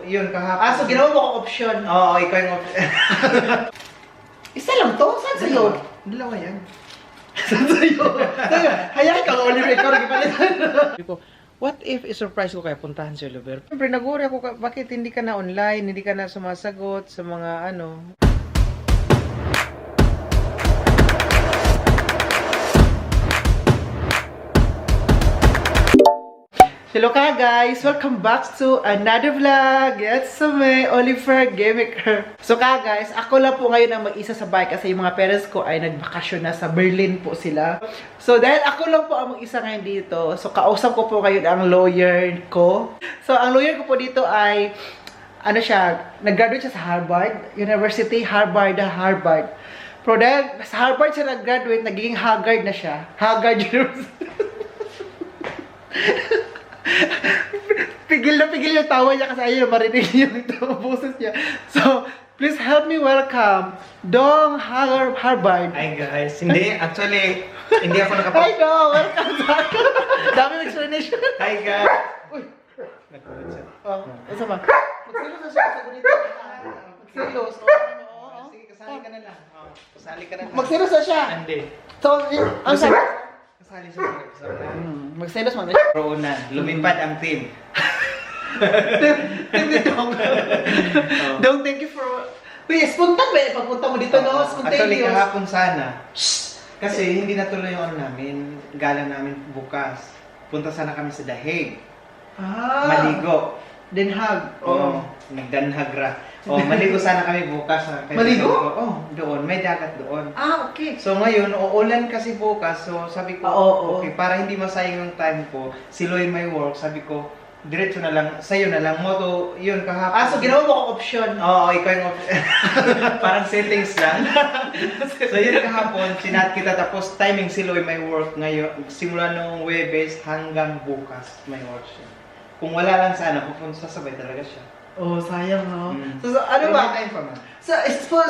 yun kahapon. So ginawa mo kong option. Oo, ikaw yung option. Isa lang to? Saan sa'yo? Dalawa yan. Saan sa'yo? Hayaan ka, Oliver, ikaw rin ipalitan. What if i-surprise ko kaya puntahan si Oliver? Siyempre, nag-worry ako, bakit hindi ka na online, hindi ka na sumasagot sa mga ano. Hello ka guys! Welcome back to another vlog! It's me, Oliver Gamaker. So ka guys, ako lang po ngayon ang mag-isa sa bahay kasi yung mga parents ko ay nagbakasyon na sa Berlin po sila. So dahil ako lang po ang mag-isa ngayon dito, so kausap ko po ngayon ang lawyer ko. So ang lawyer ko po dito ay, ano siya, nag-graduate siya sa Harvard University, Harvard. Pero dahil sa Harvard siya nag-graduate, nagiging Haggard na siya. Haggard University. Pigil yung tawa niya kasi ayaw marinig yung boses niya. So, please help me welcome Dong Harvard. Hi guys, hindi ako Hi Dong, welcome back. Dami ng explanation. Hi guys. Uy, Nagkulit siya. ano ba? Magsilos na siya sa gunito. Magsilos. Sige, kasali ka na lang. Kasali ka na lang. Magsilos na siya. Hindi. So, ang sabi. Kasali siya. Magsilos man. Roonan, lumipad ang team. Dong. Dong, thank you for... Wait, spontan ba yung pagpunta mo dito, no? Actually, Spontaneous. kahapon sana. Kasi hindi natuloy yung ano namin, gala namin bukas. Punta sana kami sa The Hague. Maligo. Den Haag. Oo. Nagdanhag ra. Maligo sana kami bukas. Maligo? Doon. May dagat doon. Okay. So ngayon, uulan kasi bukas. So sabi ko, okay, para hindi masayang yung time ko, siloy my work, sabi ko, diretso na lang, sa'yo na lang. Moto, yun kahapon. So ginawa mo kong option. Oo, ikaw yung parang settings lang. So yun kahapon, sinat kita tapos timing siloy my work ngayon. Simula nung Webes hanggang bukas may work siya. Kung wala lang sana, pupunta sasabay talaga siya. Sayang, no? So Pero ano ba? may time pa man. So,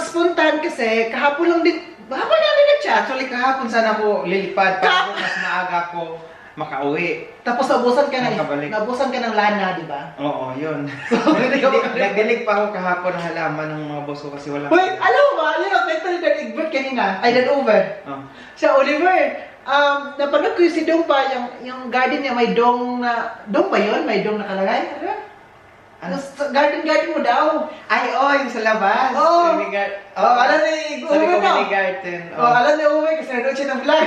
spontan kasi, kahapon lang din, hapon lang din nag-chat. Actually kahapon sana ako lilipad para mas maaga ko makauwi. Tapos naubusan ka Nakabalik. naubusan ka ng lana, di ba? Oo, yun. So, Nagdilig pa ako kahapon ng halaman ng mga boss ko kasi wala. Wait, alam mo ba? Yun ang kwento ni Dan Egbert kanina. Ay, Dan Over. Oh. Sa Oliver, napanood ko yung si Dong pa, yung garden niya may dong na, dong ba yun? May dong nakalagay? Ano? Garden mo daw. Ay, yung sa labas. Oo. Alam Sabi ni ko, Uwe no? mini garden. Alam ni Uwe kasi nanood siya ng vlog.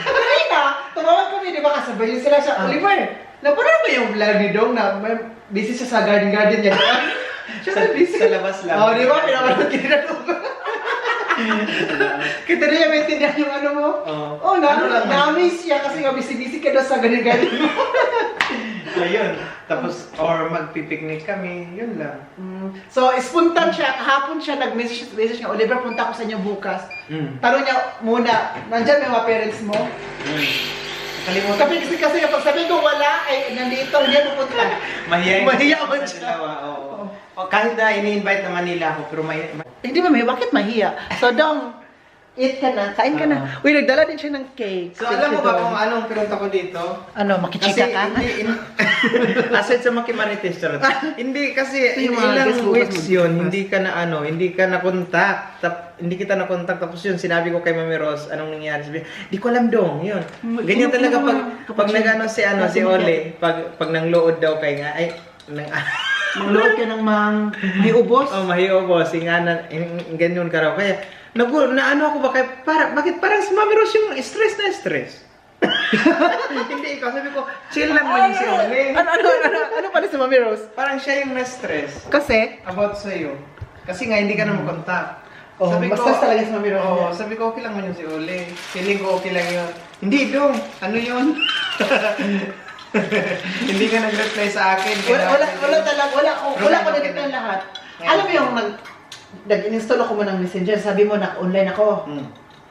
Kanina, tumawag kami, di ba? Kasabay yun sila sa Oliver. Napanood ba yung vlog ni Dong na may busy siya sa garden niya? Siya busy. Sa labas lang. Di ba? Pinapanood kita na Kita na yung maintindihan yung ano mo? Na-amaze siya kasi nga busy-busy ka daw sa garden mo. Ayun. Tapos, or magpipiknik kami, yun lang. So, spontan siya. Kahapon siya nag-message niya, Oliver, punta ako sa inyo bukas. Tanong niya muna, nandyan may mga parents mo? Nakalimutan. Kasi kapag sabihin ko wala, ay nandito, hindi ako pupunta. Mahiya mo siya. Kahit na ini-invite naman nila ako, pero Hindi ba, bakit mahiya? So, Dong, eat ka na, kain ka na. Uy, nagdala din siya ng cake. So, alam mo ba kung anong pinunta ko dito? Ano, makichika ka? Aside sa makimarites, charot. Hindi kasi Yung mga ilang guest bukas weeks yun, hindi ka na-contact. Hindi kita na-contact. Tapos yun, sinabi ko kay Mami Rose, anong nangyari? Sabi, di ko alam Dong, yun. Ganyan talaga pag nag-ano si Ole, pag nang load daw kay nga, ay, Magload ka ng mahiubos? mahiubos. Ganyan ka raw. Kaya, ano ako ba, bakit parang si Mami Rose yung stress? Hindi ikaw, sabi ko, chill lang man si Ole. Ano pala si Mami Rose? Parang siya yung na-stress. Kasi? About sa'yo. Kasi nga, hindi ka na mag-contact. Basta talaga si Mami Rose. Sabi ko, okay lang man yun si Ole. Feeling ko, okay lang yun. Hindi, Dong. Ano yun? Hindi ka nag-reply sa akin. Wala ko na ng lahat. Alam mo yung nag-install ako mo ng Messenger, sabi mo na-online ako.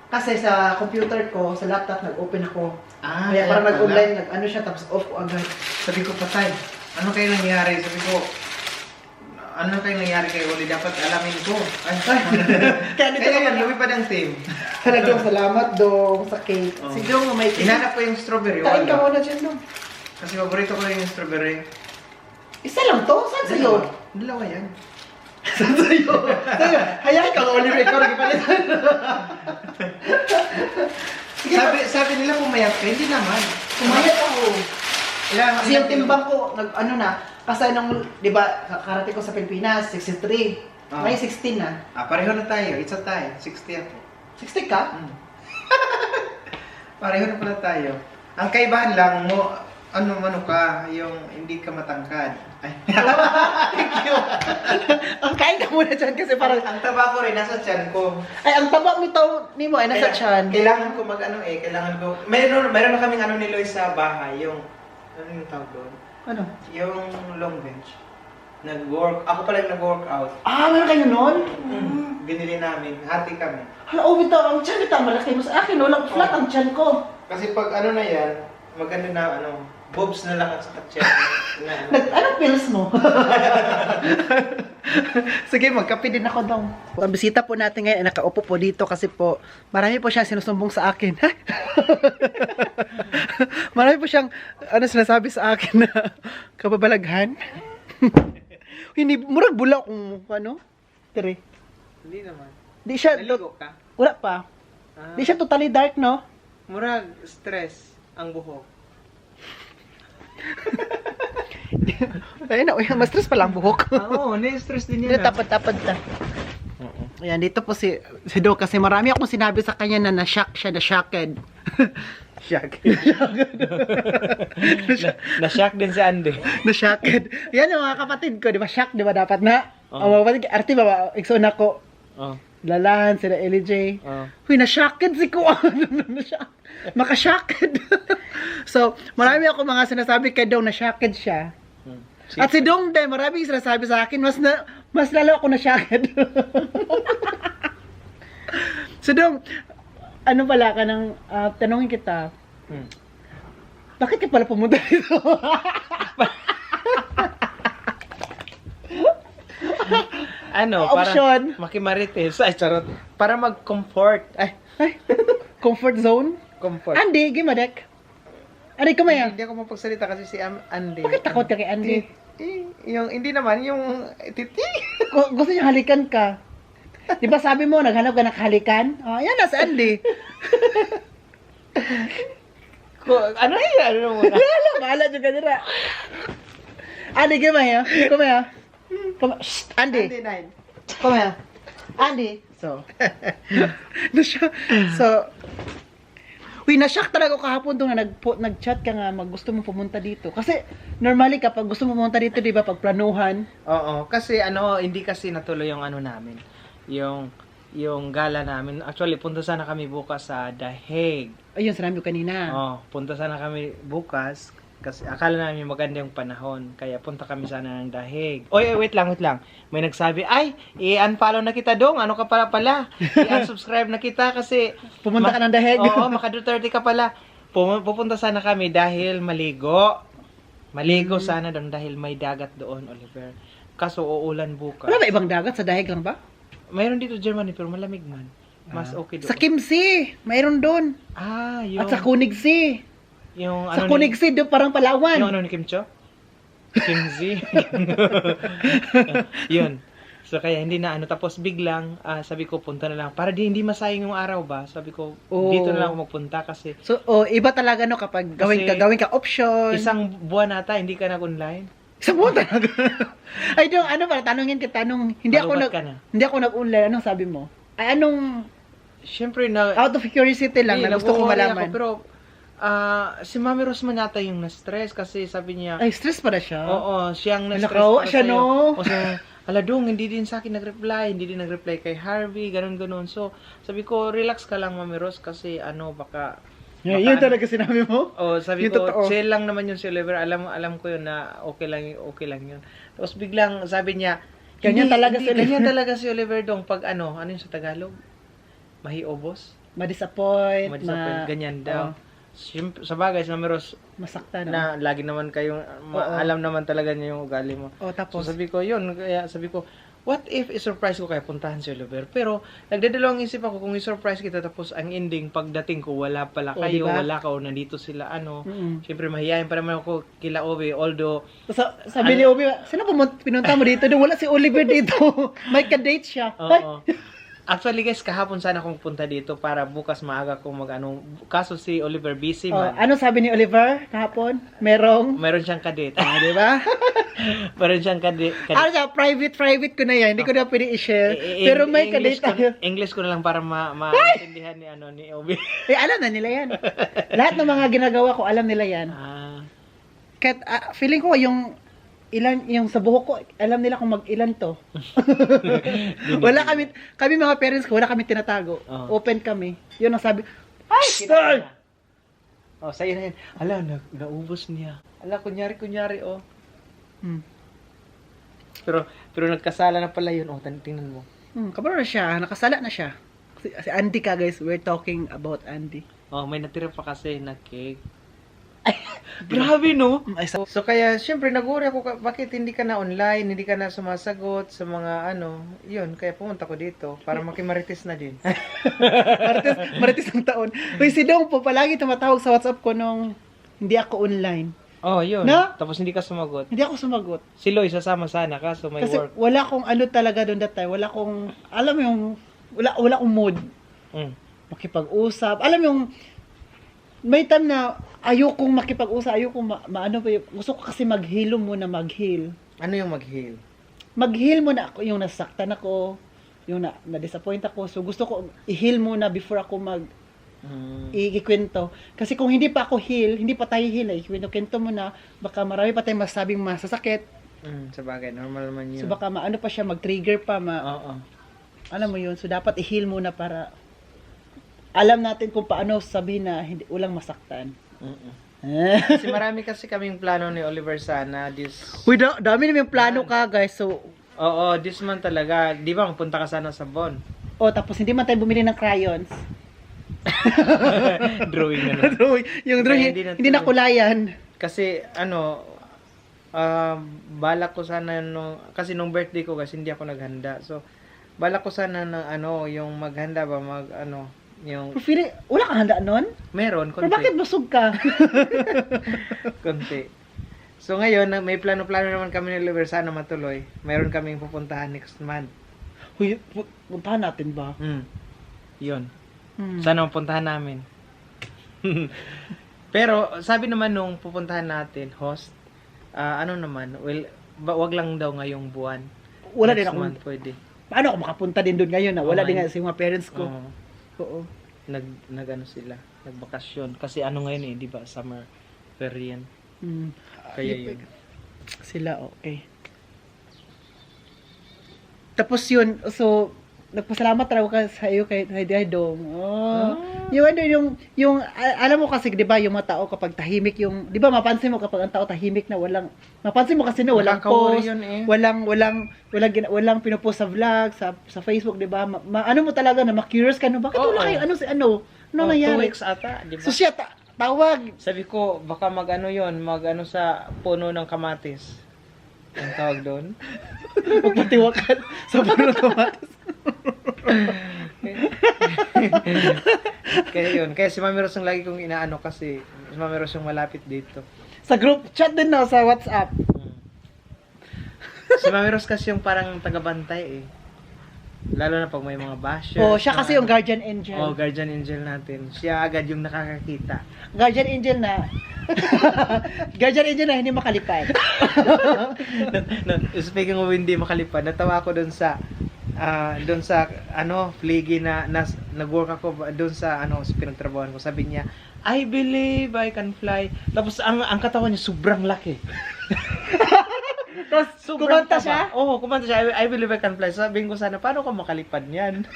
Kasi sa computer ko, sa laptop, nag-open ako. Kaya parang nag-online, nag-ano siya, tapos off ko agad. Sabi ko, patay. Ano kayo nangyari? Sabi ko, ano kayo nangyari kay Oli? Dapat alamin ko. Kaya yan, lumipad ang team. Talagang salamat, Dong, sa cake. Si Dong, may cake. Hinanap ko yung strawberry. Kain ka muna dyan, Dong. Kasi paborito ko yung strawberry. Isa lang to? Saan sa'yo? Dalawa yan. Sa'yo. Hayaan ka, Oliver, ikaw nagpalitan. Sabi nila pumayat ka, hindi naman. Pumayat ako. Kasi yung Ilang timbang ko, kasi nung, di ba, karate ko sa Pilipinas, 63. Ah. May 16 na. Pareho na tayo. It's a tie. 60 ako. 60 ka? Pareho na pala tayo. Ang kaibahan lang mo, ano ka, yung hindi ka matangkad. Ay. Thank you. Ang kain ka muna dyan kasi parang, Ang taba ko rin, nasa tiyan ko. ay, ang taba ni mo ay nasa tiyan. Kailangan ko kailangan ko. Meron na kaming ni Lois sa bahay, yung, ano yung tawag doon? Ano? Yung long bench. Ako pala yung nag-workout. Ah, meron kayo nun? Binili namin, hati kami. Hala, bitaw, ang tiyan bitaw, malaki mo sa akin, walang flat ang tiyan ko. Kasi pag na yan, maganda na bobs na lang at saka tiyan. Anong pills mo? Sige, magkape din ako daw. Ang bisita po natin ngayon ay nakaupo po dito kasi po marami po siyang sinusumbong sa akin. Marami po siyang sinasabi sa akin na kababalaghan. Hindi, murag bula kung Tere. Hindi naman. Di siya, Naligo ka? wala pa. Di siya totally dark, no? Murag stress ang buhok. Ayun na, mas stress pa lang buhok. Oo, na-stress din Hindi, yan. tapad-tapad ta. Ayan, dito po si Do kasi marami akong sinabi sa kanya na na-shock siya, na-shocked. Shock. Na-shock din si Andy. Na-shocked. Yan yung mga kapatid ko, di ba? Shock, di ba? Dapat na. Oo. Ang mga kapatid, arti ba? Ikso na ko. Oh. Lalahan, sila LJ. Oh. Huy, na-shocked si ko. Maka-shocked. So, marami ako mga sinasabi kay Dong, na-shocked siya. At si Dong din, maraming sinasabi sa akin, mas lalo ako na-shocked. So Dong, ano pala ka nang tanongin kita, bakit ka pala pumunta dito? Option. Para makimarites. Ay, charot. Para mag-comfort. Ay, comfort zone? Comfort. Andy, gimadek. Andy, kumaya. Hindi ako mapagsalita kasi si Andy. Bakit takot ka kay Andy? Hindi naman, yung titi. Gusto niya halikan ka. Di ba sabi mo, naghanap ka ng halikan? Oh, yan na si Andy. Ano muna? Wala, bahala dyan ka nila. Andy, kumaya. Kumaya. Shh, Andy. Andy 9. Kumaya. Andy. So, na-shock talaga ako kahapon doon na nag-chat ka nga gusto mo pumunta dito. Kasi normally kapag gusto mo pumunta dito, di ba, pag planuhan. Oo, kasi hindi kasi natuloy yung namin. Yung gala namin. Actually, punta sana kami bukas sa The Hague. Ayun, sinabi ko kanina. Punta sana kami bukas kasi akala namin maganda yung panahon. Kaya punta kami sana ng The Hague. Oy, wait lang. May nagsabi, ay, i-unfollow na kita Dong. Ano ka pala? I-unsubscribe na kita kasi Pumunta ka ng The Hague. Oo, maka Duterte ka pala. Pupunta sana kami dahil maligo. Maligo sana doon dahil may dagat doon, Oliver. Kaso uulan bukas. Wala ba ibang dagat? Sa Dahig lang ba? Mayroon dito Germany pero malamig man. Mas okay doon. Sa Kimsi, mayroon doon. Yung At sa Kunigsi. yung Sa Kunigsi, doon parang Palawan. Yung ni Kim Cho? Kim Z. Yun. So kaya hindi na tapos biglang sabi ko punta na lang para hindi masayang yung araw ba. Sabi ko dito na lang ako magpunta kasi So, iba talaga kapag gawin ka option. isang buwan nata hindi ka nag-online. Isang buwan talaga. Ay, Dong, tanungin kita, hindi Malubat ka na. ako nag-online, anong sabi mo? Ay, Siyempre na out of curiosity lang, na gusto ko malaman. Ako, pero si Mami Rosman yata yung na-stress kasi sabi niya Ay, stress pa na siya. Oo, siyang na-stress Nakawa para siya, sa'yo. no? O siya, Dong, hindi din sa akin nag-reply, hindi din nag-reply kay Harvey, ganun. So, sabi ko, relax ka lang, Mami Ros, kasi baka Yun talaga sinabi mo? sabi Yung ko, totoo. chill lang naman yun si Oliver, alam ko yun na okay lang yun. Tapos biglang sabi niya, Ganyan talaga si Oliver. Ganyan talaga si Oliver Dong, pag ano yun sa Tagalog? Mahiobos? Ma-disappoint, ganyan daw. Sa bagay, si Mami Ros, masaktan. na lagi naman kayong alam naman talaga niya yung ugali mo. Tapos So sabi ko, kaya sabi ko, what if i-surprise ko kaya puntahan si Oliver? Pero nagdadalawang isip ako kung i-surprise kita tapos ang ending pagdating ko wala pala O, kayo, diba? wala ka o nandito sila Mm-mm. Syempre mahihayin pa naman ako kila Obi although Sabi ni Obi, sino pinunta mo dito? Wala si Oliver dito. May ka-date siya. Ay, oo. Actually guys, kahapon sana akong punta dito para bukas maaga kong kaso si Oliver busy man. ano sabi ni Oliver kahapon? Meron Siyang kadate. di ba? Meron siyang kadate. Ano siya, private ko na yan. Hindi ko na pwede i-share. Pero may kadate tayo. English ko na lang para maintindihan ni Obi. Alam na nila yan. Lahat ng mga ginagawa ko, alam nila yan. Kahit, feeling ko yung sa buhok ko, alam nila kung mag-ilan to. Wala kami mga parents ko, wala kami tinatago. Open kami. Yun ang sabi, ay! Sa'yo na yan. Ala, naubos niya. Ala, kunyari, Pero nagkasala na pala yun. Tingnan mo. Kabaro na siya, nakasala na siya. Si Andy ka guys, we're talking about Andy. May natira pa kasi na cake. Grabe, no? So, kaya, syempre, nag-worry ako, bakit hindi ka na online, hindi ka na sumasagot sa mga, yun, kaya pumunta ko dito, para makimarites na din. Marites ang taon. Uy, si Dong po, palagi tumatawag sa WhatsApp ko nung hindi ako online. Yun. Na? Tapos hindi ka sumagot. Hindi ako sumagot. Si Loy, sasama sana, kaso may Kasi work. wala akong talaga doon that time. Wala akong, alam mo yung, wala akong mood. Makipag-usap. Alam mo yung, may time na ayokong makipag-usap, ayokong maano pa gusto ko kasi mag-heal muna, mag-heal. Ano yung mag-heal? Mag-heal muna ako, yung nasaktan ako, yung na-disappoint ako. So gusto ko i-heal muna before ako ikikwento. Kasi kung hindi pa ako heal, hindi pa tayo heal, ikwento mo na, baka marami pa tayong masabing masasakit. Sabagay, normal naman yun. So baka maano pa siya, mag-trigger pa, alam mo yun. So dapat i-heal muna para alam natin kung paano sabihin na hindi ulang masaktan. Kasi marami kasi kaming plano ni Oliver sana Uy, dami naman yung plano ka, guys. So, this month talaga. Di ba, punta ka sana sa Bon? Tapos hindi man tayo bumili ng crayons. Drawing na lang. Yung drawing, hindi na kulayan. Kasi, balak ko sana kasi nung birthday ko guys, hindi ako naghanda. So, balak ko sana ng yung maghanda ba, yung... Pero feeling, wala kang handa nun? Meron, konti. Pero bakit busog ka? Konti. So ngayon, may plano-plano naman kami ni Oliver sana matuloy. Meron kaming pupuntahan next month. Huy, puntahan natin ba? Yun. Sana mapuntahan namin. Pero sabi naman nung pupuntahan natin, host, wag lang daw ngayong buwan. Wala next din ako. month, pwede. Paano ako makapunta din doon ngayon na wala din nga sa mga parents ko. Oo. Sila, nagbakasyon. Kasi ngayon di ba, summer period. Kaya yun. Sila, okay. Tapos yun, so, nagpasalamat talaga ka sa iyo kay Dong. Yung alam mo kasi 'di ba yung mga tao kapag tahimik yung 'di ba mapansin mo kapag ang tao tahimik na mapansin mo kasi na walang post, walang pinopost sa vlog, sa Facebook 'di ba? Ano mo talaga na ma-curious ka no bakit wala kayo ano nangyari? 2 weeks ata, 'di ba? So siya tawag. Sabi ko baka mag sa puno ng kamatis. Ang tawag doon. Magpatiwakan sa puno ng kamatis. Kaya yun. Kaya si Mami Ros ang lagi kong inaano kasi si Mami Ros yung malapit dito. Sa group chat din sa WhatsApp. Si Mami Ros kasi yung parang tagabantay Lalo na pag may mga basher. Siya kasi yung guardian angel. Guardian angel natin. Siya agad yung nakakakita. Guardian angel na Guardian angel na hindi makalipad. Speaking of hindi makalipad, natawa ako doon sa Fliggy na nag-work ako doon sa pinagtrabahoan ko. Sabi niya, I believe I can fly. Tapos ang katawan niya sobrang laki. Tapos kumanta siya? Kumanta siya. I believe I can fly. Sabihin ko sana, paano ko makalipad niyan?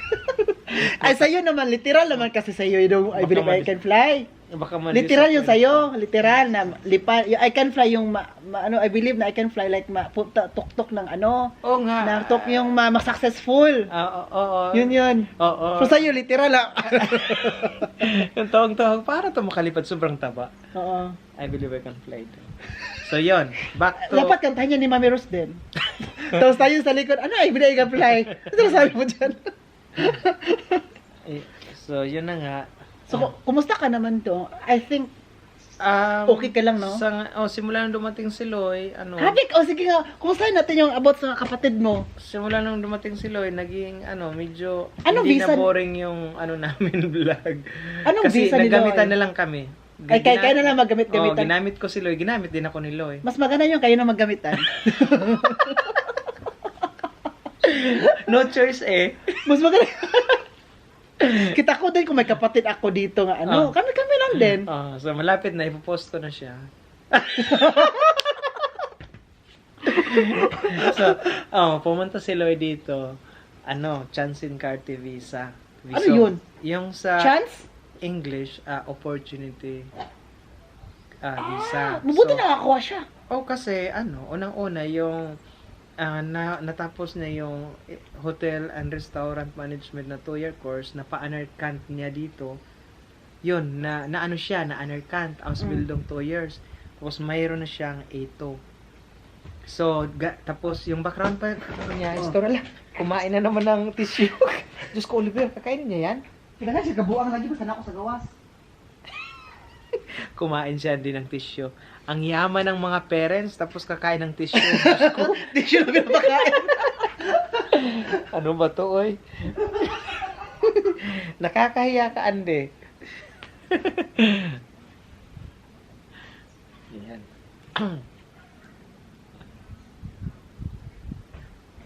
Ay, sa'yo naman, literal naman kasi sa'yo yung I believe I can fly. Baka literal yung sa'yo, literal na lipad. Yung I can fly yung I believe na I can fly like tuk-tuk ng Oo nga. Na tuk yung successful. Oo. Yun. Oo. So sa'yo literal Yung tawag-tawag, para to makalipad, sobrang taba. Oo. I believe I can fly. So yun, back to... Dapat kantahin niya ni Mami Rose din. Tapos tayo sa likod, ano ay, binay apply? Ano sabi mo dyan? So, yun na nga. So, kumusta ka naman to? I think, okay ka lang, no? Simula nung dumating si Loy, Habik, sige nga, kumustahin natin yung about sa kapatid mo? simula nung dumating si Loy, naging, medyo, Anong hindi visa? na boring yung, namin vlog. Anong Kasi visa ni naggamitan Loy? na lang kami. Ay, kayo na lang maggamit-gamitan. Ginamit ko si Loy, ginamit din ako ni Loy. Mas maganda yung kayo na maggamitan. No choice eh. Mas maganda. Kita ko din kung may kapatid ako dito nga, kami lang din. So malapit na, ipopost ko na siya. So, pumunta si Loy dito. Chance in Carte Visa. Ano yun? Yung sa Chance? English, opportunity visa. Mabuti nakakuha siya. Kasi unang-una yung natapos na yung hotel and restaurant management na 2-year course na pa-unearkant niya dito. Yun, na unearkant, Ausbildung 2 years. Tapos mayroon na siyang A2. So, tapos yung background pa niya, istorya lang. Kumain na naman ng tissue. Diyos ko, Oliver, kakainin niya yan? Kaya nga siya, kabuang lagi ba sana ako sa gawas? Kumain siya din ng tissue. Ang yaman ng mga parents, tapos kakain ng tissue. Diyos ko, Tissue na pinapakain. ano ba to, oy? Nakakahiya ka, Ande. Yan.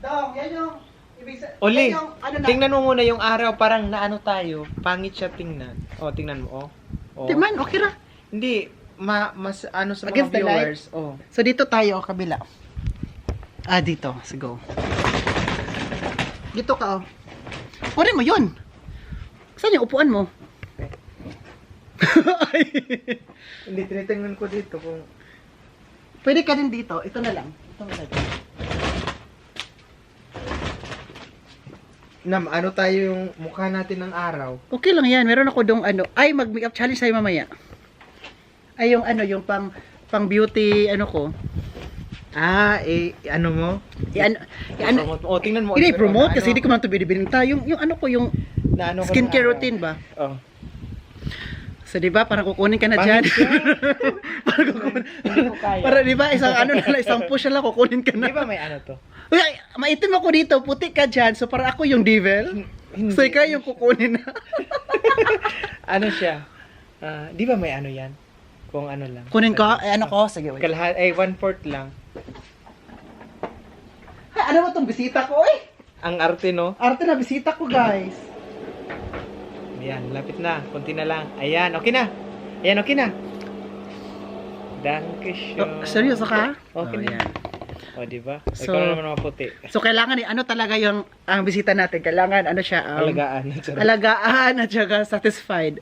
Dong, yan yung ibig Oli, yan yung, tingnan mo muna yung araw, parang naano tayo. Pangit siya tingnan. Tingnan mo, oh. Timan, okay ra. Hindi, mas sa mga Against the light? viewers. So dito tayo, kabila. Dito. Let's go. Dito ka, Kunin mo yun. Saan yung upuan mo? Hindi, tinitingnan ko dito kung... Pwede ka din dito. Ito na lang. Ito na lang. ano tayo yung mukha natin ng araw? Okay lang yan. Meron ako dong mag-makeup challenge tayo mamaya. Ay, yung pang beauty, ko. Ano mo? Promote. Tingnan mo. Hindi, promote kasi hindi ko man ito binibiling tayo. Yung yung Na skincare routine ba? So, di ba, parang kukunin ka na dyan. Parang kukunin. Para, di ba, isang push na lang, kukunin ka na. Di ba may to? Uy, maitim ako dito, puti ka dyan. So, parang ako yung devil. So, ikaw yung kukunin na. Siya? Di ba may yan? Kung lang. Kunin ko? Ko? Sige, wait. 1/4 lang. Ano ba itong bisita ko, Ang arte, no? Arte na bisita ko, guys. Ayan, lapit na. Kunti na lang. Ayan, okay na. Ayan, okay na. Dankeschön. Seryoso ka? Okay na. Yan. Diba? So, ikaw na naman maputi. So, kailangan talaga yung ang bisita natin. Kailangan, siya? Alagaan. Alagaan at saka satisfied.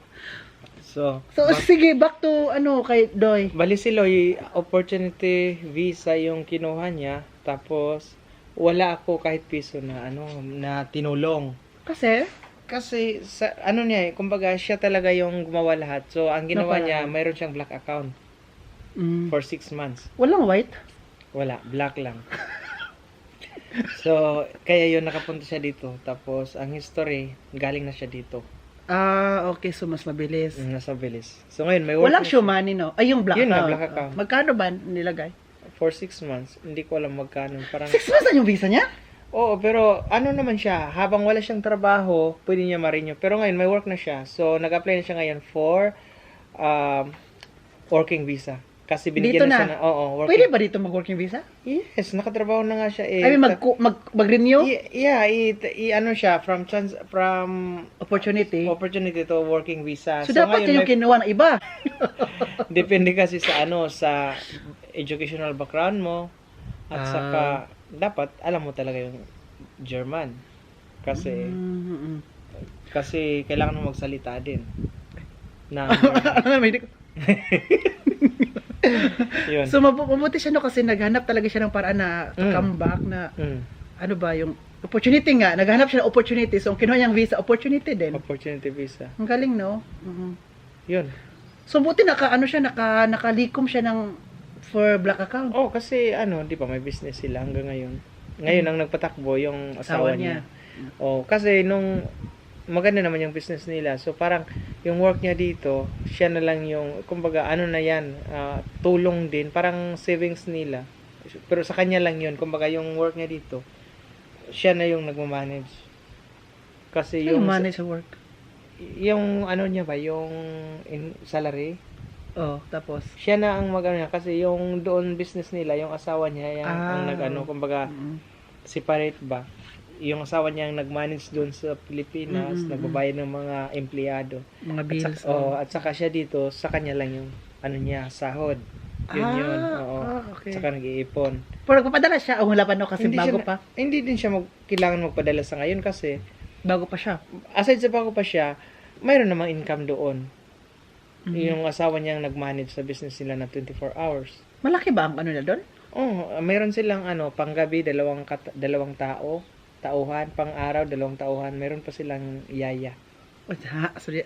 So, sige, back to, kay Doy. Bali si Loy, opportunity visa yung kinuha niya. Tapos, wala ako kahit piso na, na tinulong. Kasi sa niya, kumbaga siya talaga yung gumawa lahat. So ang ginawa niya, mayroon siyang black account for 6 months. Walang white? Wala, black lang. So kaya yun nakapunta siya dito. Tapos ang history, galing na siya dito. Okay, so mas mabilis. Nasa bilis. So ngayon may work. Walang show money, no? Ay, yung black yun account. Na, black account. Magkano ba nilagay? For 6 months. Hindi ko alam magkano. Parang 6 months na yung visa niya? Oo, pero naman siya, habang wala siyang trabaho, pwede niya ma-renew. Pero ngayon, may work na siya. So, nag-apply na siya ngayon for working visa. Kasi binigyan na siya na, working. Pwede ba dito mag-working visa? Yes, nakatrabaho na nga siya. I mean, mag-renew? Yeah, siya, from Opportunity to working visa. So dapat ngayon, yung kinuha ng iba. Depende kasi sa sa educational background mo. At saka, dapat alam mo talaga yung German. Kasi kailangan mo magsalita din. Yun. So mabuti siya kasi naghanap talaga siya ng paraan na come back na yung opportunity nga. Naghanap siya ng opportunity. So ang kinuha niyang visa, opportunity din. Opportunity visa. Ang galing, no? Yun. So buti nakalikom siya ng for black account. Kasi di ba may business sila hanggang ngayon. Ngayon ang nagpatakbo yung asawa niya. Oh, kasi nung maganda naman yung business nila. So parang yung work niya dito, siya na lang yung kumbaga ano na yan, tulong din, parang savings nila. Pero sa kanya lang yun, kumbaga yung work niya dito, siya na yung nagmamanage. Kasi Yung yung manage sa work. yung ano niya ba, yung salary, Oh, tapos. siya na ang mag-ano niya kasi yung doon business nila, yung asawa niya ang nag-ano, kumbaga separate ba. Yung asawa niya ang nag-manage doon sa Pilipinas, nagbabayad ng mga empleyado. Mga bills. At saka siya dito, sa kanya lang yung ano niya, sahod. Yun. Oo. Okay. Saka nag-iipon. Pero nagpapadala siya, wala pa no kasi Hindi bago siya pa. Hindi din siya kailangan magpadala sa ngayon kasi Bago pa siya. aside sa bago pa siya, mayroon namang income doon. Yung asawa niya ang nag-manage sa business nila na 24 hours. Malaki ba ang ano na doon? Oh, mayroon silang panggabi, dalawang tauhan, pang-araw, 2 tauhan. Mayroon pa silang yaya.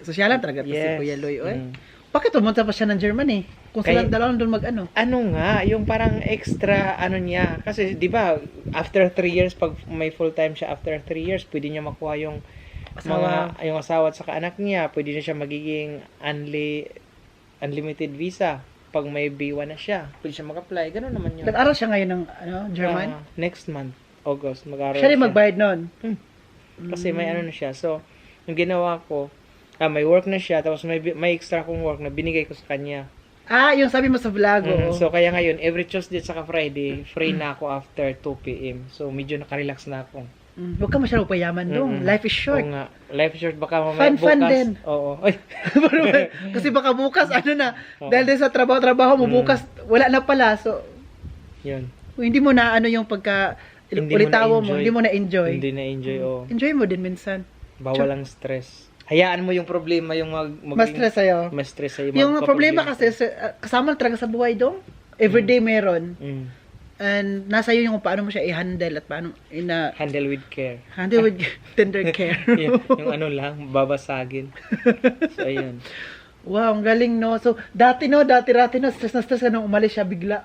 Sosyalan talaga to si Yes. Kuya Loy. Oy. Mm. Bakit pumunta pa siya ng Germany? Kung Kaya- silang dalawa doon mag-ano? Ano nga, yung parang extra niya. Kasi 'di ba, after 3 years pag may full time siya after 3 years, pwede niya makuha yung yung asawa at saka anak niya, pwede na siya magiging unlimited visa pag may B1 na siya. Pwede siya mag-apply. Ganun naman yun. Nag-aral siya ngayon ng German? Next month, August, mag-aaral Siya rin magbayad noon. Kasi may ano na siya. So, yung ginawa ko, may work na siya, tapos may extra kong work na binigay ko sa kanya. Yung sabi mo sa vlog. oo. So, kaya ngayon, every Tuesday saka Friday, free na ako after 2 p.m. So, medyo nakarelax na ako. Huwag ka masyadong payaman doon. Life is short. Oo nga. Life is short. Baka mamaya Fun bukas. din. Oo. Ay. Kasi baka bukas, dahil din sa trabaho mo, bukas, wala na pala. So, Yun. kung hindi mo na yung pagka ulitawo mo, na-enjoy. hindi mo na-enjoy. Hindi na-enjoy, oo. Enjoy mo din minsan. Bawal ang stress. Hayaan mo yung problema, yung Mas stress sa'yo. Mas stress sa'yo. Yung problema kasi, kasama talaga sa buhay doon. Everyday meron. And nasa iyo yung kung paano mo siya i-handle at paano Handle with care. handle with tender care. yung ano lang, babasagin. So, ayun. Wow, ang galing no. So, dati no, stress na stress ka nung umalis siya bigla.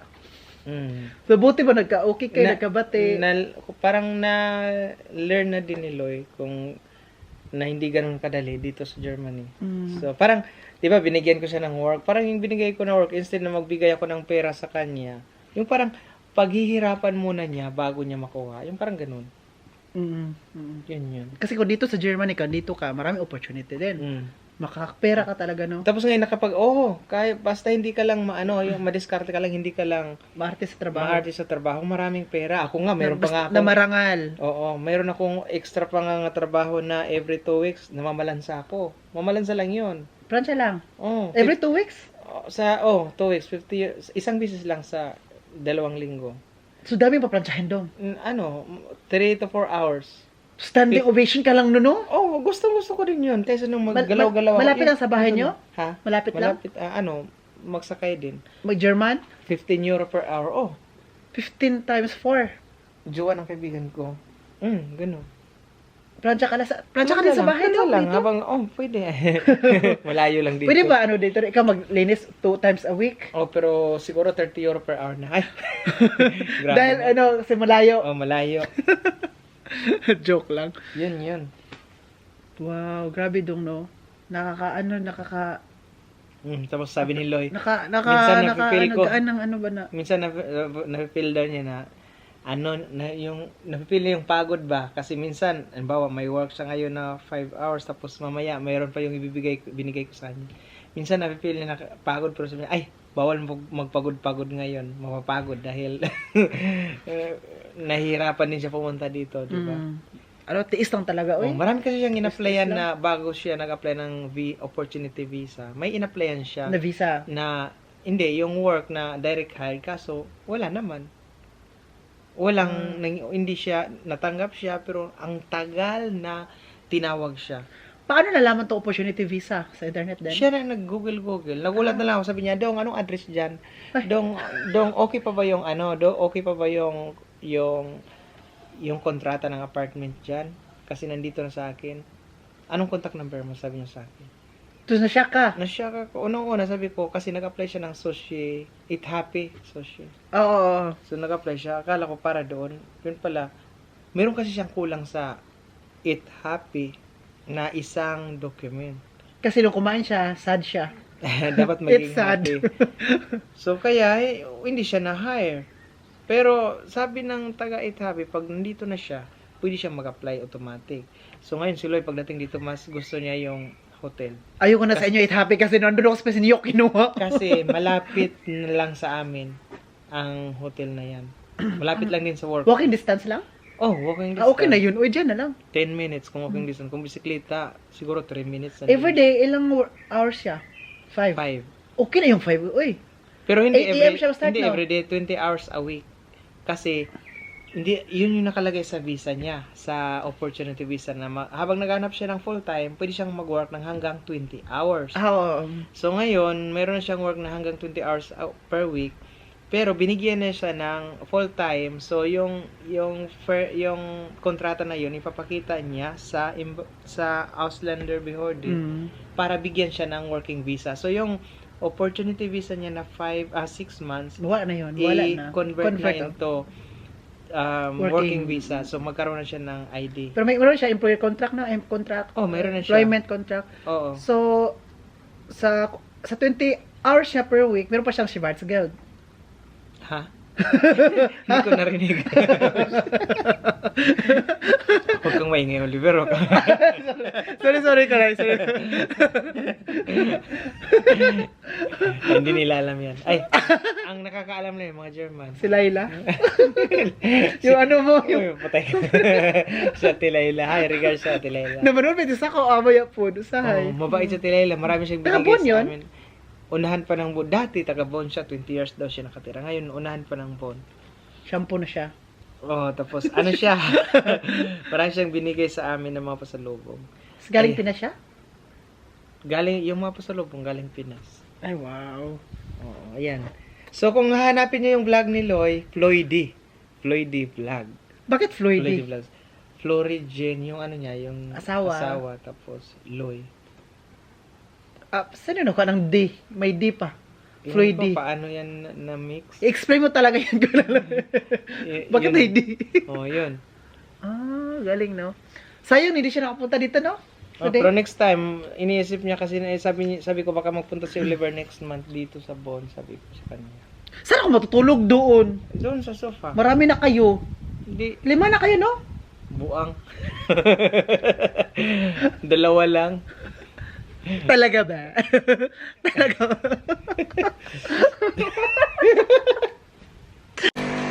So, buti ba nagka-okay kayo, nagkabate? Parang na-learn na din ni Loy kung na hindi ganun kadali dito sa Germany. So, parang, di ba, binigyan ko siya ng work. Parang yung binigay ko na work, instead na magbigay ako ng pera sa kanya, yung parang, paghihirapan muna niya bago niya makuha. Yung parang ganun. Yun. Kasi kung dito sa Germany ka, dito ka, maraming opportunity din. Makakapera ka talaga, no? Tapos ngayon kaya basta hindi ka lang yung madiskarte ka lang, hindi ka lang Maarte sa trabaho. maarte sa trabaho, maraming pera. Ako nga, meron pa nga Na akong, marangal. oo, meron akong extra pa nga trabaho na every 2 weeks, namamalansa ako. Mamalansa lang yun. Pransya lang. Oh, Every 2 weeks? 2 weeks, 50 years, isang beses lang sa 2 linggo. So, dami pa pransyahin doon. 3 to 4 hours. Standing ovation ka lang nun, no? Oh, gusto ko din yun. Kaysa nung maggalaw-galaw. Malapit lang sa bahay nyo? Ha? Malapit lang? Magsakay din. Mag-German? 15 euro per hour. Oh, 15 times 4. Jowa ng kaibigan ko. Ganun. Pransya ka din sa bahay Pransya no? lang. Dito? Habang, pwede. Malayo lang dito. Pwede ba dito? Ikaw maglinis 2 times a week? Oh, pero siguro 30 euro per hour na. Ay. Grabe Dahil na. kasi malayo. Oh, malayo. Joke lang. Yun. Wow, grabe dong no. Tapos sabi ni Loy, Minsan napipil ko. Minsan na-feel daw niya na yung napipil niya yung pagod ba? Kasi minsan, halimbawa, may work siya ngayon na 5 hours, tapos mamaya, mayroon pa yung binigay ko sa kanya. Minsan, napipil niya na pagod, pero sabi niya, ay, bawal magpagod-pagod ngayon. Mapapagod dahil nahihirapan din siya pumunta dito, di ba? Tiis lang talaga, oy. Marami kasi siyang in-applyan na bago siya nag-apply ng opportunity visa. May in-applyan siya. Na visa. Na, hindi, yung work na direct hire, kaso wala naman. Hindi siya, natanggap siya, pero ang tagal na tinawag siya. Paano nalaman to opportunity visa sa internet din? Siya na nag-google. Nagulat na lang ako, sabi niya, Dong, anong address dyan? Dong, okay pa ba yung yung kontrata ng apartment dyan? Kasi nandito na sa akin. Anong contact number mo? Sabi niya sa akin. Tapos nasya ka. Nasya ako. Unang-una sabi ko, kasi nag-apply siya ng sushi. Eat Happy sushi. Oo. So nag-apply siya. Akala ko para doon. Yun pala. Meron kasi siyang kulang sa Eat Happy na isang document. Kasi nung kumain siya, sad siya. Dapat maging It's sad. happy. So kaya, hindi siya na-hire. Pero sabi ng taga Eat Happy, pag nandito na siya, pwede siyang mag-apply automatic. So ngayon si Loy, pagdating dito, mas gusto niya yung hotel. Ayoko na sa inyo, Eat Happy kasi nandun ako sa New York kinuha. Kasi malapit na lang sa amin ang hotel na yan. Malapit lang din sa work. Walking distance lang? Oh, walking distance. Okay na yun. Uy, dyan na lang. 10 minutes kung walking distance. Kung bisikleta, siguro 3 minutes. Na Everyday, ilang hours siya? 5. 5. Okay na yung 5. Uy. Pero hindi 8 AM siya start, hindi no? everyday, 20 hours a week. Kasi hindi yun yung nakalagay sa visa niya, sa opportunity visa na habang naghanap siya ng full time, pwede siyang mag-work ng hanggang 20 hours. So ngayon, meron na siyang work na hanggang 20 hours per week. Pero binigyan na siya ng full time. So yung kontrata na yun ipapakita niya sa Auslander Behörde para bigyan siya ng working visa. So yung opportunity visa niya na 6 months, wala na yun. Wala na. convert na oh. into working visa. So magkaroon na siya ng ID. Pero meron siya employer contract na, contract. Oh, meron na siya. Employment contract. Oo. So sa 20 hours siya per week, meron pa siyang Schwarzgeld. Ha? Hindi ko narinig. Huwag kang maingay, Oliver. sorry, Karay. Sorry. Hindi nila alam yan. Ay, ang nakakaalam lang yung mga German. Si Laila. Yung ano mo, yung... Yung patay. Si Ate Laila. Hi, regards sa Ate Laila. Naman pwede sa ko, amaya po. Usahay. Mabait si Ate Laila. Marami siyang binigay Taga-Bon sa yun? amin. Unahan pa ng Bon. Dati, taga-Bon siya. 20 years daw siya nakatira. Ngayon, unahan pa ng Bon. Shampoo na siya. Oh, tapos ano siya? Marami siyang binigay sa amin ng mga pasalubong. Galing Ay. Pinas siya? Galing, yung mga pasalubong galing Pinas. Ay, wow. Oo, ayan. So, kung hahanapin niyo yung vlog ni Loy, Floydy. Floydy vlog. Bakit Floydy Floydy? vlogs. Florigen, yung ano niya, yung Asawa. tapos Loy. Saan yun ako ng D? May D pa. Ewan Floydy. ko paano yan na-mix. I-explain mo talaga yan. Bakit Yun. may D? Oh, yun. Galing, no? Sayang, hindi siya nakapunta dito, no? Oh, pero next time, iniisip niya kasi, sabi ko baka magpunta si Oliver next month dito sa Bon, sabi ko sa kanya. Saan ako matutulog doon? Doon sa sofa. Marami na kayo. Hindi, 5 na kayo, no? buang. 2 lang. Talaga ba? Talaga ba?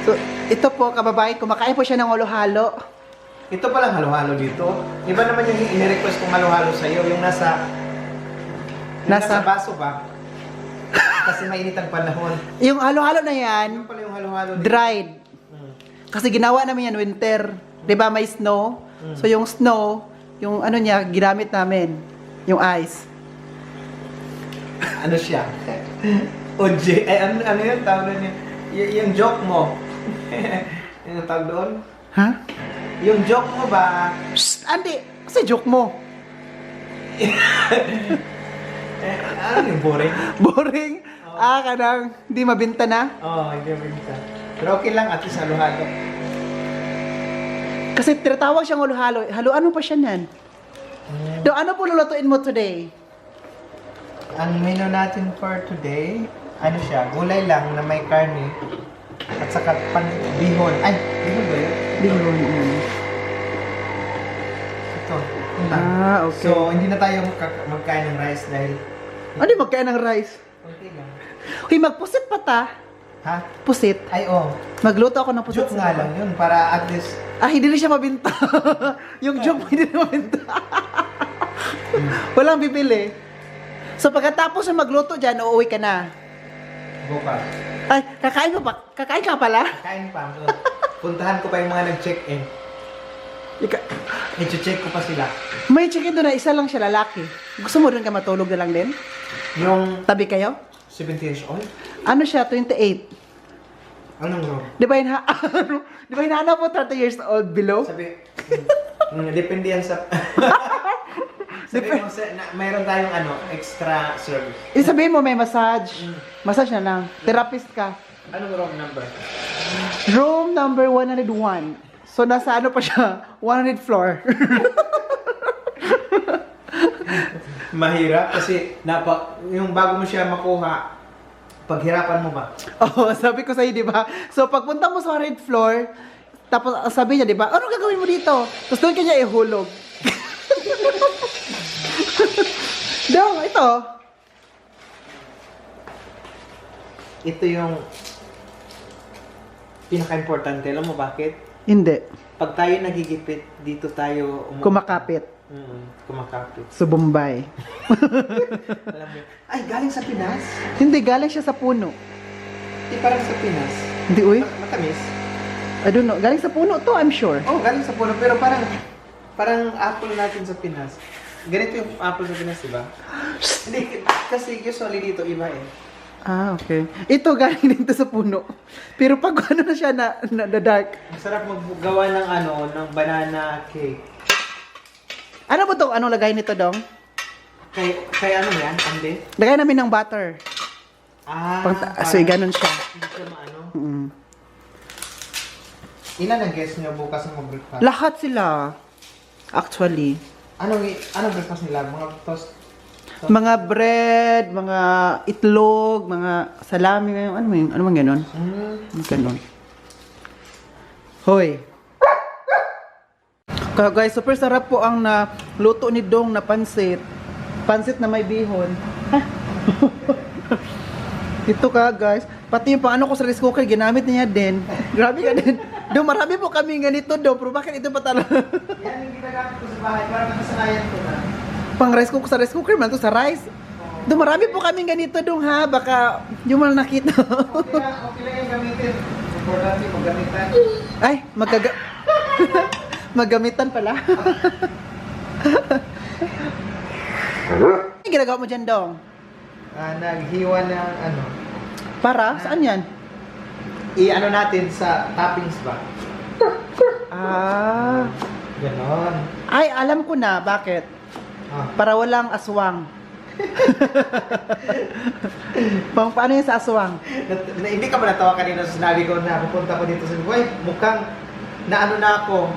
So, ito po, kababae, kumakain po siya ng halo-halo. Ito palang halo-halo dito. Iba naman yung ini-request kong halo-halo sa'yo, yung nasa baso ba? Kasi mainit ang panahon. Yung halo-halo na yan, Yung pala yung halo-halo dito. dried. Kasi ginawa namin yan winter. 'Di ba may snow? So yung snow, yung ano niya, ginamit namin. Yung ice. Ano siya? OJ. Ay, ano yun? Tawag doon yun. Yung joke mo. Yung tawag doon? Ha? Yung joke mo ba? Shh! Andy! Kasi joke mo. Ano yung boring? Boring. Kanang hindi mabinta na. Oo, hindi mo bisa. Pero okay lang, at least halo-halo. Kasi tinatawag siyang halo-halo. Haluan mo pa siya nan. Do, ano po lulutuin mo today? Ang menu natin for today, ano siya, gulay lang na may karne at saka bihon. Ay, bihon ba yun? Bihon. Ito. Okay. So, hindi na tayo magkain ng rice dahil Ano yung magkain ng rice? konti lang. Huy, magpusit pa ta. Ha? Pusit. Ay, oh. Magluto ako ng pusit. Joke nga lang yun para at least Hindi na siya mabinta. Yung joke mo hindi na mabinta. Walang bibili. So pagkatapos na magluto dyan, uuwi ka na. bukas. Ay, kakain mo pa? Kakain ka pala? Kain pa. So, puntahan ko pa yung mga nag-check-in. I-check ko pa sila. May chicken doon na isa lang siya lalaki. Gusto mo doon ka matulog na lang din? Yung Tabi kayo? 70 years old? Ano siya? 28. Anong room? Di ba di ba hinahanap mo 30 years old below? Sabi, depende yan sa... Sabi mo, mayroon tayong extra service. Sabihin mo may massage. Massage na lang. Therapist ka. Anong room number? Room number 101. So, nasa ano pa siya? 100 floor. Mahirap kasi yung bago mo siya makuha, paghirapan mo ba? Oo, sabi ko sa'yo, di ba? So, pagpunta mo sa 100 floor, tapos sabi niya, di ba? Ano gagawin mo dito? Tapos doon kanya ihulog. Dong, ito. Ito yung pinaka-importante. Alam mo bakit? Hindi. Pag tayo nagigipit, dito tayo Kumakapit. kumakapit. Sa Bombay. Alam mo, ay, galing sa Pinas? Hindi, galing siya sa puno. Hindi parang sa Pinas. Hindi, uy. Matamis. I don't know. Galing sa puno to, I'm sure. Oh, galing sa puno. Pero parang apple natin sa Pinas. Ganito yung apple sa Pinas, di ba? Hindi, kasi usually dito iba eh. Ah, okay. Ito, galing din to sa puno. Pero pag ano na siya na dark. Masarap maggawa ng ng banana cake. Ano ba itong anong lagay nito, Dong? Kaya ano yan? Ande? Lagay namin ng butter. So, ganun siya. Hindi siya maano. Mm. Ilan ang guest niyo bukas ng breakfast? Lahat sila. Actually. Anong breakfast nila? Mga toast? Mga bread, mga itlog, mga salami, ano man ganun? Ganun. Hoy. Kaya guys, super sarap po ang luto ni Dong na pansit. Pansit na may bihon. Ito ka guys. Pati yung paano ko sa rice cooker, ginamit niya din. Grabe ka din. Dong, marami po kami ganito, Dong. Pero bakit ito pa talaga? Yan yung ginagamit ko sa bahay para makasanayan ko na. Pang rice cooker sa rice cooker man to sa rice. Dong, marami po kami ganito, Dong, ha? Baka yung mo na nakita. Okay lang yung gamitin. Importante, maggamitan. Ay, maggamitan pala. Ano ginagawa mo dyan, Dong? Naghiwa ng Para? Saan yan? i-ano natin sa toppings ba? Ah. Ganon. Ay, alam ko na. Bakit? Para walang aswang. Paano yun sa aswang? Hindi ka ba natawa kanina sa sinabi ko na pupunta ko dito sa buhay? Mukhang naano na ako.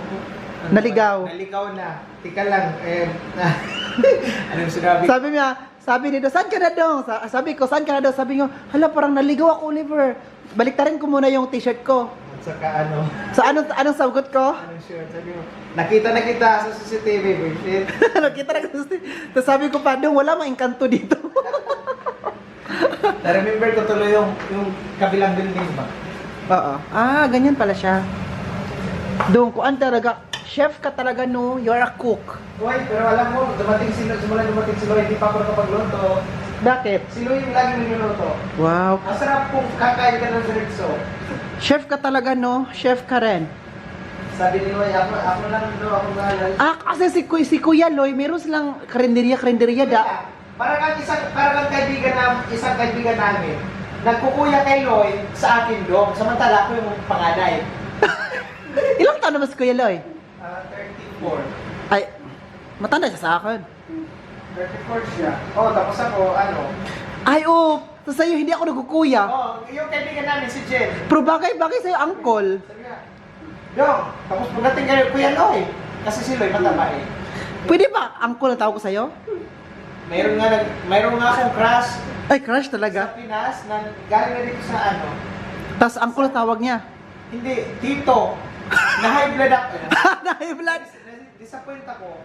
Naligaw. Naligaw na. Tika lang. Anong sinabi? Sabi nito, saan ka na daw? Sabi ko, saan ka na daw? Sabi niyo, hala, parang naligaw ako, Oliver. Baliktarin ko muna yung t-shirt ko. At saka So, anong sagot ko? Anong shirt? Sabi mo, nakita na kita sa CCTV, bullshit. Nakita na kasi. Tapos sabi ko pa, Dong, wala mang engkanto dito. Na-remember ko tuloy yung kabilang building ba? Oo. Ah, ganyan pala siya. Dong, kuan talaga, chef ka talaga, no? You're a cook. Uy, pero alam mo, simula dumating si Loy, hindi pa ako nakapagluto. Bakit? Si Loy yung lagi niluluto. Wow. Ang sarap kung kakain ka ng diretso. Chef ka talaga, no? Chef ka rin. Sabi ni Loy, ako lang daw, ako ngalan. Ah, kasi si Kuya Loy, meron silang karinderya da. Parang kang isang kaibigan namin, nagkukuya kay Loy sa akin doon, samantala ako yung panganay. Ilang taon naman si Kuya Loy? 34. Ay, matanda siya sa akin. 34 siya. Oh, tapos ako, Ay, oh, so sa'yo, hindi ako nagkukuya. Oh, yung kaibigan namin, si Jen. Pero bagay sa'yo, uncle. Sabi nga, Dong, tapos pagdating kayo, Kuya Loy. Kasi si Loy mataba eh. Pwede ba, uncle ang tawag ko sa'yo? Mayroon nga akong crush Ay, crush talaga. sa Pinas na galing na dito sa Tapos uncle ang tawag niya. Hindi, Tito. Na high blood ako. High blood. Disappoint ako.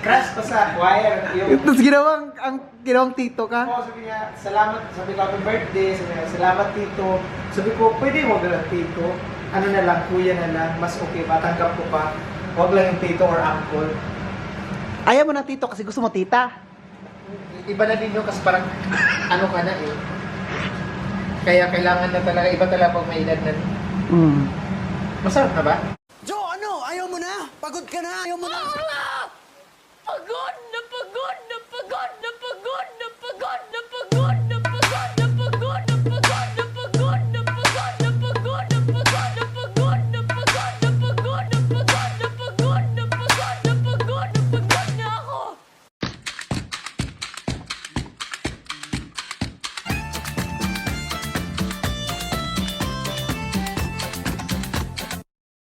Crush pa sa choir. Tapos ginawang tito ka. Sabi niya, salamat. Sabi ko, happy birthday. Sabi niya, salamat Tito. Sabi ko, pwede mo gano'n Tito. Ano na lang, kuya na lang. Mas okay pa, tanggap ko pa. Huwag lang yung Tito or Uncle. Ayaw mo na tito kasi gusto mo tita. Iba na din yun kasi parang ano ka na eh. Kaya kailangan na talaga, iba talaga pag may edad na. Masarap na ba? Jo, ano? Ayaw mo na? Pagod ka na? Ayaw mo na? Pagod na pagod na pagod na pagod na